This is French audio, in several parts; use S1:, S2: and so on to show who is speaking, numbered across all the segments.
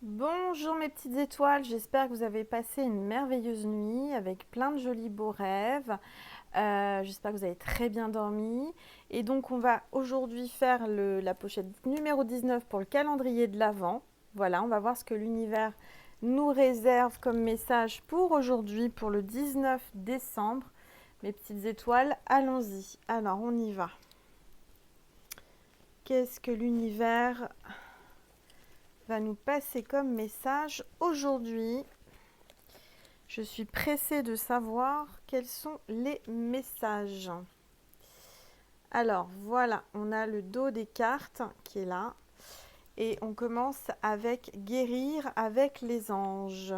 S1: Bonjour mes petites étoiles, j'espère que vous avez passé une merveilleuse nuit avec plein de jolis beaux rêves. J'espère que vous avez très bien dormi. Et donc on va aujourd'hui faire la pochette numéro 19 pour le calendrier de l'Avent. Voilà, on va voir ce que l'univers nous réserve comme message pour aujourd'hui, pour le 19 décembre. Mes petites étoiles, allons-y. Alors on y va. Qu'est-ce que l'univers va nous passer comme message aujourd'hui? Je suis pressée de savoir quels sont les messages. Alors voilà, on a le dos des cartes qui est là. Et on commence avec guérir avec les anges.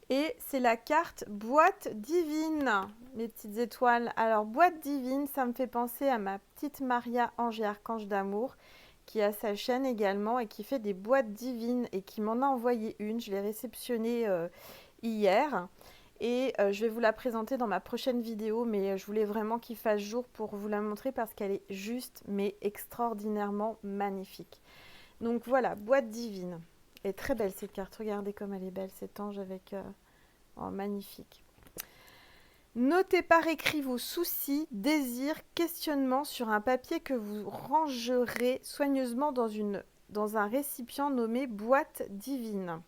S1: Et c'est la carte boîte divine, mes petites étoiles. Alors boîte divine, ça me fait penser à ma petite Maria Ange et Archange d'amour, qui a sa chaîne également et qui fait des boîtes divines et qui m'en a envoyé une. Je l'ai réceptionnée hier. Et je vais vous la présenter dans ma prochaine vidéo, mais je voulais vraiment qu'il fasse jour pour vous la montrer parce qu'elle est juste, mais extraordinairement magnifique. Donc voilà, boîte divine. Elle est très belle cette carte, regardez comme elle est belle, cet ange avec... oh, magnifique. Notez par écrit vos soucis, désirs, questionnements sur un papier que vous rangerez soigneusement dans un récipient nommé boîte divine,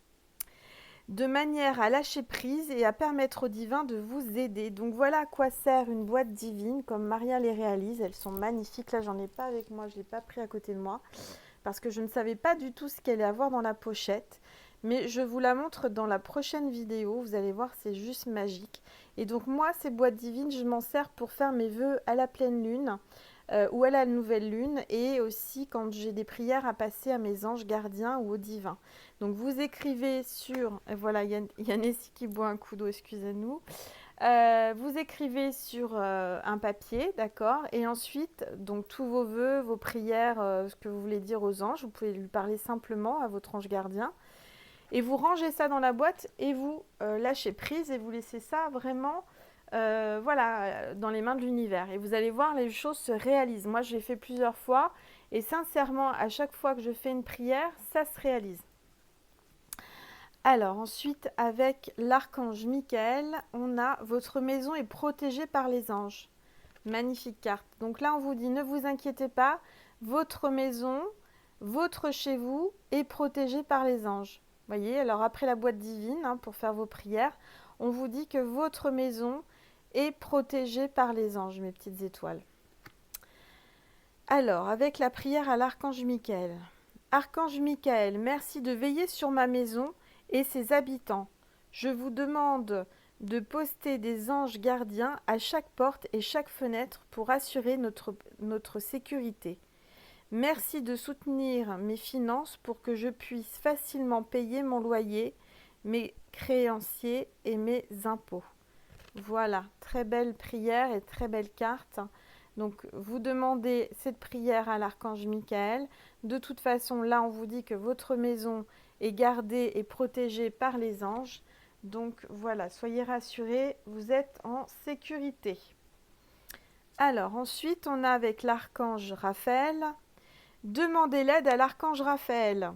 S1: de manière à lâcher prise et à permettre au divin de vous aider. Donc voilà à quoi sert une boîte divine, comme Maria les réalise. Elles sont magnifiques. Là, j'en ai pas avec moi, je ne l'ai pas pris à côté de moi, parce que je ne savais pas du tout ce qu'elle allait avoir dans la pochette. Mais je vous la montre dans la prochaine vidéo. Vous allez voir, c'est juste magique. Et donc moi, ces boîtes divines, je m'en sers pour faire mes vœux à la pleine lune ou à la nouvelle lune, et aussi quand j'ai des prières à passer à mes anges gardiens ou au divin. Donc vous écrivez sur... Voilà, il y a Nessie qui boit un coup d'eau, excusez-nous. Vous écrivez sur un papier, d'accord, et ensuite, donc tous vos vœux, vos prières, ce que vous voulez dire aux anges, vous pouvez lui parler simplement à votre ange gardien, et vous rangez ça dans la boîte et vous lâchez prise et vous laissez ça vraiment, voilà, dans les mains de l'univers. Et vous allez voir, les choses se réalisent. Moi, j'ai fait plusieurs fois, et sincèrement, à chaque fois que je fais une prière, ça se réalise. Alors ensuite, avec l'archange Michael, on a votre maison est protégée par les anges. Magnifique carte. Donc là, on vous dit, ne vous inquiétez pas, votre maison, votre chez vous est protégé par les anges. Voyez, alors après la boîte divine, hein, pour faire vos prières, on vous dit que votre maison est protégée par les anges, mes petites étoiles. Alors, avec la prière à l'archange Michael. Archange Michael, merci de veiller sur ma maison et ses habitants. Je vous demande de poster des anges gardiens à chaque porte et chaque fenêtre pour assurer notre sécurité. Merci de soutenir mes finances pour que je puisse facilement payer mon loyer, mes créanciers et mes impôts. Voilà, très belle prière et très belle carte. Donc vous demandez cette prière à l'archange Michael. De toute façon, là on vous dit que votre maison est gardée et protégée par les anges. Donc voilà, soyez rassurés, vous êtes en sécurité. Alors ensuite, on a avec l'archange Raphaël. Demandez l'aide à l'archange Raphaël.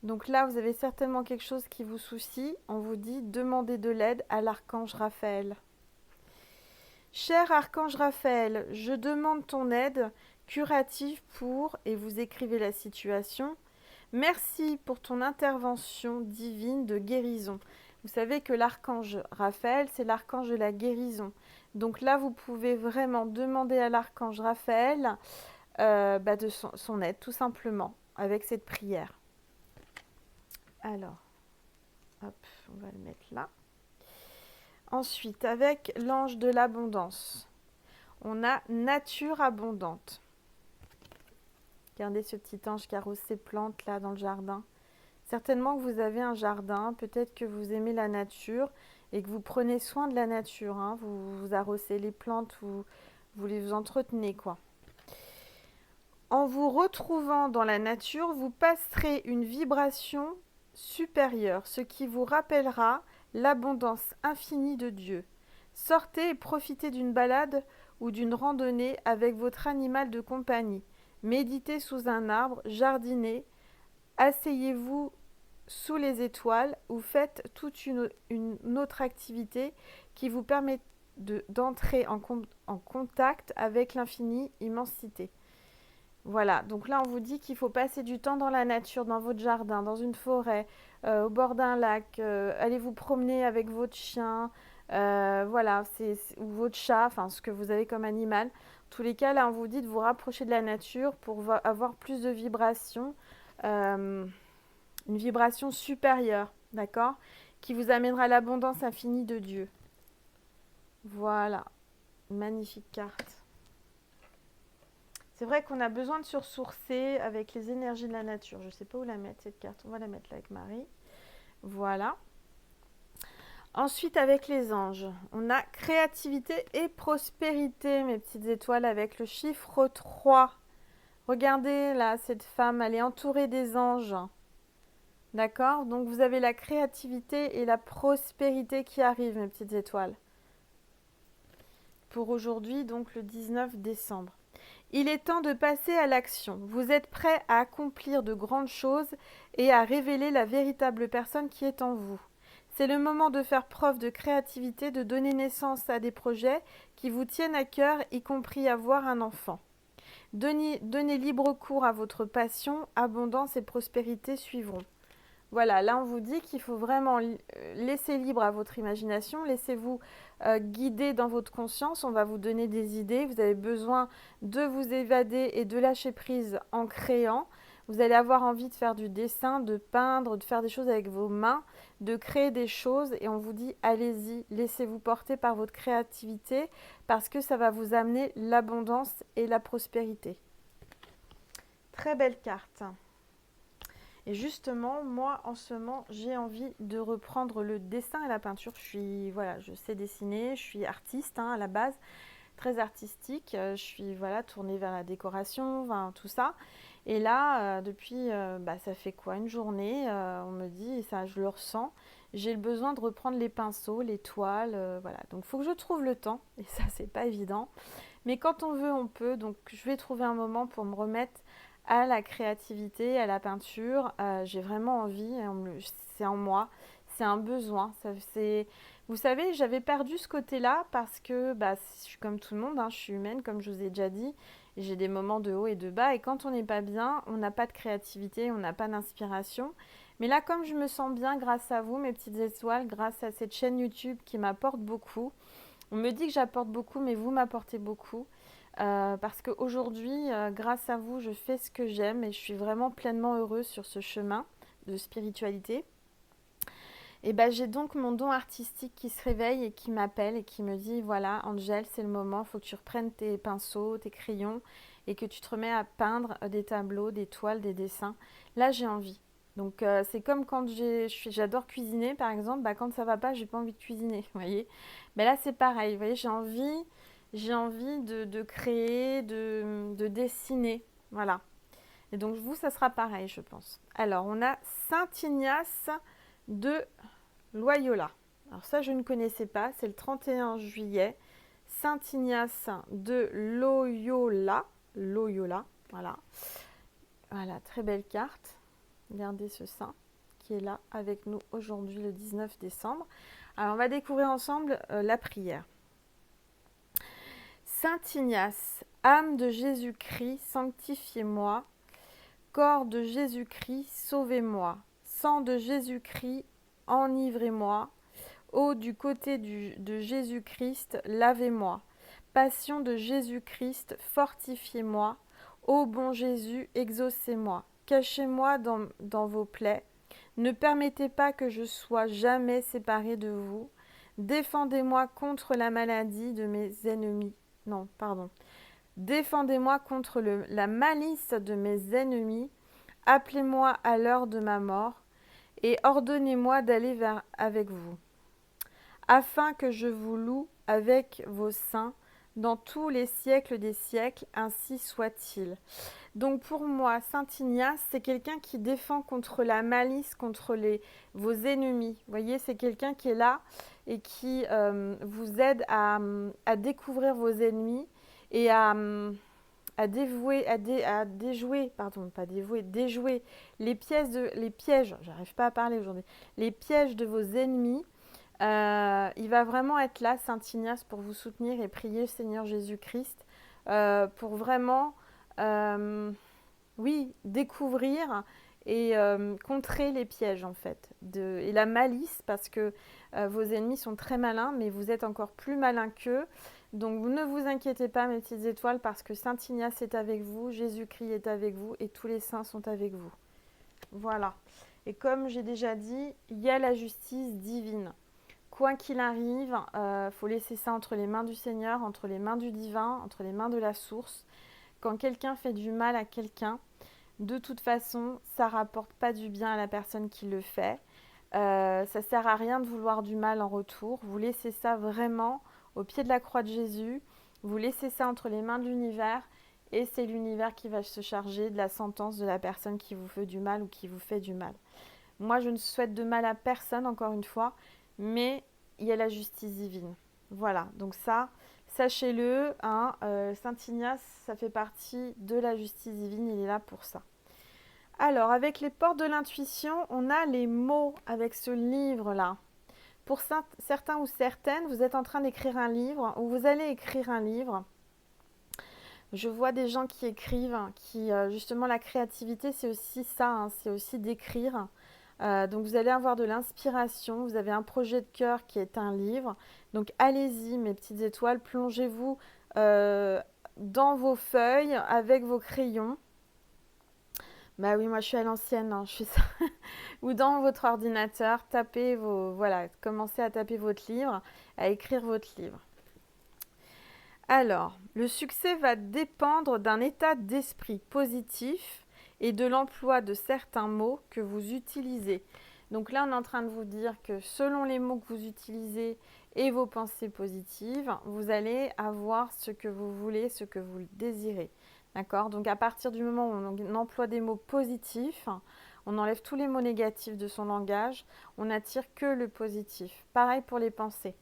S1: Donc là, vous avez certainement quelque chose qui vous soucie. On vous dit demandez de l'aide à l'archange Raphaël. Cher archange Raphaël, je demande ton aide curative pour, et vous écrivez la situation, merci pour ton intervention divine de guérison. Vous savez que l'archange Raphaël, c'est l'archange de la guérison. Donc là, vous pouvez vraiment demander à l'archange Raphaël de son aide, tout simplement, avec cette prière. Alors, hop, on va le mettre là. Ensuite, avec l'ange de l'abondance, on a nature abondante. Regardez ce petit ange qui arrose ses plantes là dans le jardin. Certainement que vous avez un jardin, peut-être que vous aimez la nature et que vous prenez soin de la nature. Hein. Vous arrosez les plantes, vous les entretenez quoi. En vous retrouvant dans la nature, vous passerez une vibration supérieure, ce qui vous rappellera l'abondance infinie de Dieu. Sortez et profitez d'une balade ou d'une randonnée avec votre animal de compagnie. Méditez sous un arbre, jardinez, asseyez-vous sous les étoiles ou faites toute une autre activité qui vous permet d'entrer en contact avec l'infinie immensité. Voilà, donc là on vous dit qu'il faut passer du temps dans la nature, dans votre jardin, dans une forêt, au bord d'un lac, allez vous promener avec votre chien, voilà, ou votre chat, enfin ce que vous avez comme animal. En tous les cas, là on vous dit de vous rapprocher de la nature pour avoir plus de vibrations, une vibration supérieure, d'accord, qui vous amènera l'abondance infinie de Dieu. Voilà, magnifique carte. C'est vrai qu'on a besoin de se ressourcer avec les énergies de la nature. Je ne sais pas où la mettre cette carte. On va la mettre là avec Marie. Voilà. Ensuite, avec les anges, on a créativité et prospérité, mes petites étoiles, avec le chiffre 3. Regardez là, cette femme, elle est entourée des anges. D'accord? Donc vous avez la créativité et la prospérité qui arrivent, mes petites étoiles. Pour aujourd'hui, donc le 19 décembre. Il est temps de passer à l'action. Vous êtes prêts à accomplir de grandes choses et à révéler la véritable personne qui est en vous. C'est le moment de faire preuve de créativité, de donner naissance à des projets qui vous tiennent à cœur, y compris avoir un enfant. Donnez libre cours à votre passion, abondance et prospérité suivront. Voilà, là on vous dit qu'il faut vraiment laisser libre à votre imagination, laissez-vous guider dans votre conscience, on va vous donner des idées, vous avez besoin de vous évader et de lâcher prise en créant. Vous allez avoir envie de faire du dessin, de peindre, de faire des choses avec vos mains, de créer des choses et on vous dit allez-y, laissez-vous porter par votre créativité parce que ça va vous amener l'abondance et la prospérité. Très belle carte. Et justement, moi, en ce moment, j'ai envie de reprendre le dessin et la peinture. Je sais dessiner, je suis artiste à la base, très artistique. Je suis tournée vers la décoration, tout ça. Et là, depuis, ça fait quoi, une journée, on me dit, et ça, je le ressens, j'ai le besoin de reprendre les pinceaux, les toiles, voilà. Donc, il faut que je trouve le temps, et ça, c'est pas évident. Mais quand on veut, on peut. Donc, je vais trouver un moment pour me remettre à la créativité, à la peinture. J'ai vraiment envie, c'est en moi, c'est un besoin. Vous savez, j'avais perdu ce côté-là parce que je suis comme tout le monde, je suis humaine, comme je vous ai déjà dit. J'ai des moments de haut et de bas. Et quand on n'est pas bien, on n'a pas de créativité, on n'a pas d'inspiration. Mais là, comme je me sens bien grâce à vous, mes petites étoiles, grâce à cette chaîne YouTube qui m'apporte beaucoup, on me dit que j'apporte beaucoup, mais vous m'apportez beaucoup. Parce qu'aujourd'hui, grâce à vous, je fais ce que j'aime et je suis vraiment pleinement heureuse sur ce chemin de spiritualité. Et j'ai donc mon don artistique qui se réveille et qui m'appelle et qui me dit voilà, Angel, c'est le moment, il faut que tu reprennes tes pinceaux, tes crayons et que tu te remets à peindre des tableaux, des toiles, des dessins. Là, j'ai envie. Donc, c'est comme quand j'adore cuisiner, par exemple, quand ça va pas, j'ai pas envie de cuisiner, vous voyez. Mais là, c'est pareil, vous voyez, j'ai envie de créer, de dessiner, voilà. Et donc, vous, ça sera pareil, je pense. Alors, on a Saint Ignace de Loyola. Alors ça, je ne connaissais pas, c'est le 31 juillet. Saint Ignace de Loyola. Loyola, voilà. Voilà, très belle carte. Regardez ce saint qui est là avec nous aujourd'hui, le 19 décembre. Alors, on va découvrir ensemble la prière. Saint Ignace, âme de Jésus-Christ, sanctifiez-moi. Corps de Jésus-Christ, sauvez-moi. Sang de Jésus-Christ, enivrez-moi. Eau du côté de Jésus-Christ, lavez-moi. Passion de Jésus-Christ, fortifiez-moi. Ô bon Jésus, exaucez-moi. Cachez-moi dans vos plaies. Ne permettez pas que je sois jamais séparée de vous. Défendez-moi contre la maladie de mes ennemis. Non, pardon. Défendez-moi contre la malice de mes ennemis. Appelez-moi à l'heure de ma mort et ordonnez-moi d'aller avec vous, afin que je vous loue avec vos saints dans tous les siècles des siècles, ainsi soit-il. Donc pour moi, Saint Ignace, c'est quelqu'un qui défend contre la malice, contre vos ennemis. Vous voyez, c'est quelqu'un qui est là et qui vous aide à découvrir vos ennemis et à déjouer, pardon, pas dévouer, déjouer les pièges, j'arrive pas à parler aujourd'hui, les pièges de vos ennemis. Il va vraiment être là, Saint Ignace, pour vous soutenir et prier le Seigneur Jésus-Christ pour vraiment, oui, découvrir et contrer les pièges en fait, et la malice, parce que vos ennemis sont très malins, mais vous êtes encore plus malins qu'eux. Donc ne vous inquiétez pas, mes petites étoiles, parce que Saint Ignace est avec vous, Jésus-Christ est avec vous et tous les saints sont avec vous. Voilà. Et comme j'ai déjà dit, il y a la justice divine. Quoi qu'il arrive, faut laisser ça entre les mains du Seigneur, entre les mains du divin, entre les mains de la source. Quand quelqu'un fait du mal à quelqu'un, de toute façon, ça rapporte pas du bien à la personne qui le fait. Ça sert à rien de vouloir du mal en retour. Vous laissez ça vraiment au pied de la croix de Jésus. Vous laissez ça entre les mains de l'univers et c'est l'univers qui va se charger de la sentence de la personne qui vous fait du mal ou qui vous fait du mal. Moi, je ne souhaite de mal à personne, encore une fois, mais il y a la justice divine. Voilà, donc ça, sachez-le, hein, Saint Ignace, ça fait partie de la justice divine, il est là pour ça. Alors, avec les portes de l'intuition, on a les mots avec ce livre-là. Pour certains ou certaines, vous êtes en train d'écrire un livre ou vous allez écrire un livre. Je vois des gens qui écrivent, qui justement la créativité, c'est aussi ça, hein, c'est aussi d'écrire. Donc vous allez avoir de l'inspiration, vous avez un projet de cœur qui est un livre. Donc allez-y, mes petites étoiles, plongez-vous dans vos feuilles avec vos crayons. Bah oui, moi je suis à l'ancienne, hein, je suis ça. Ou dans votre ordinateur, tapez voilà, commencez à taper votre livre, à écrire votre livre. Alors, le succès va dépendre d'un état d'esprit positif et de l'emploi de certains mots que vous utilisez. Donc là, on est en train de vous dire que selon les mots que vous utilisez et vos pensées positives, vous allez avoir ce que vous voulez, ce que vous désirez. D'accord? Donc à partir du moment où on emploie des mots positifs, on enlève tous les mots négatifs de son langage, on n'attire que le positif. Pareil pour les pensées.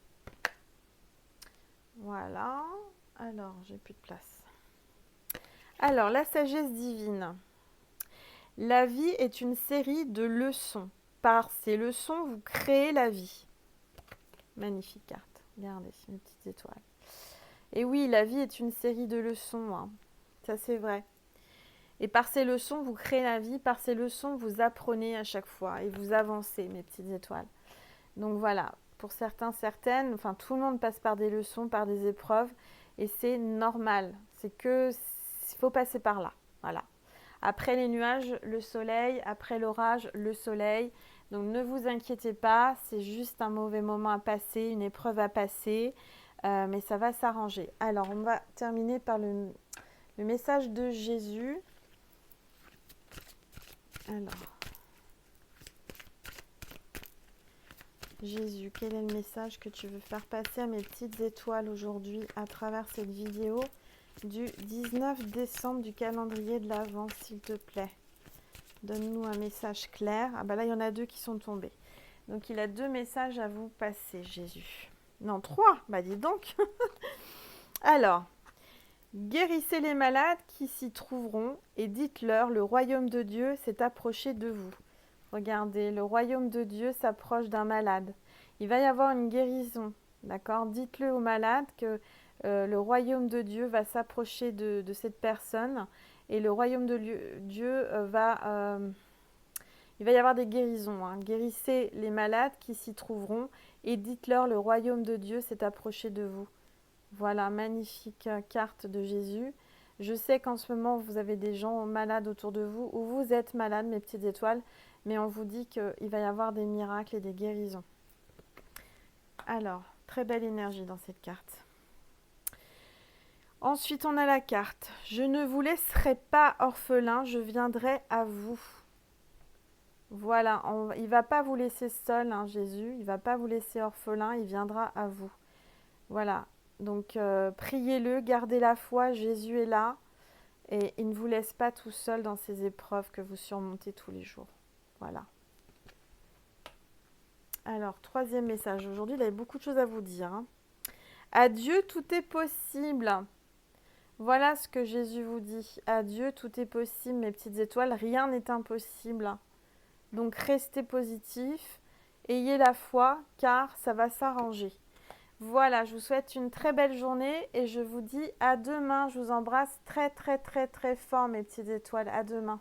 S1: Voilà. Alors, j'ai plus de place. Alors, la sagesse divine. La vie est une série de leçons. Par ces leçons, vous créez la vie. Magnifique carte. Regardez, mes petites étoiles. Et oui, la vie est une série de leçons. Hein. Ça, c'est vrai. Et par ces leçons, vous créez la vie. Par ces leçons, vous apprenez à chaque fois et vous avancez, mes petites étoiles. Donc voilà, pour certains, certaines, enfin tout le monde passe par des leçons, par des épreuves. Et c'est normal. C'est que il faut passer par là. Voilà. Après les nuages, le soleil. Après l'orage, le soleil. Donc ne vous inquiétez pas. C'est juste un mauvais moment à passer, une épreuve à passer. Mais ça va s'arranger. Alors, on va terminer par le message de Jésus. Alors. Jésus, quel est le message que tu veux faire passer à mes petites étoiles aujourd'hui à travers cette vidéo du 19 décembre du calendrier de l'Avent, s'il te plaît. Donne-nous un message clair. Ah bah là, il y en a 2 qui sont tombés. Donc, il a 2 messages à vous passer, Jésus. Non, 3. Bah dis donc. Alors, guérissez les malades qui s'y trouveront et dites-leur, le royaume de Dieu s'est approché de vous. Regardez, le royaume de Dieu s'approche d'un malade. Il va y avoir une guérison, d'accord? Dites-le au malade que le royaume de Dieu va s'approcher de cette personne et le royaume de Dieu il va y avoir des guérisons. Hein. Guérissez les malades qui s'y trouveront et dites-leur, le royaume de Dieu s'est approché de vous. Voilà, magnifique carte de Jésus. Je sais qu'en ce moment, vous avez des gens malades autour de vous ou vous êtes malades, mes petites étoiles. Mais on vous dit qu'il va y avoir des miracles et des guérisons. Alors, très belle énergie dans cette carte. Ensuite, on a la carte. Je ne vous laisserai pas orphelin, je viendrai à vous. Voilà, il ne va pas vous laisser seul, hein, Jésus. Il ne va pas vous laisser orphelin, il viendra à vous. Voilà, donc priez-le, gardez la foi, Jésus est là. Et il ne vous laisse pas tout seul dans ces épreuves que vous surmontez tous les jours. Voilà. Alors, 3e message. Aujourd'hui, il avait beaucoup de choses à vous dire. Hein. À Dieu, tout est possible. Voilà ce que Jésus vous dit. Adieu, tout est possible, mes petites étoiles, rien n'est impossible. Donc restez positifs, ayez la foi, car ça va s'arranger. Voilà, je vous souhaite une très belle journée et je vous dis à demain. Je vous embrasse très très très très fort, mes petites étoiles. À demain.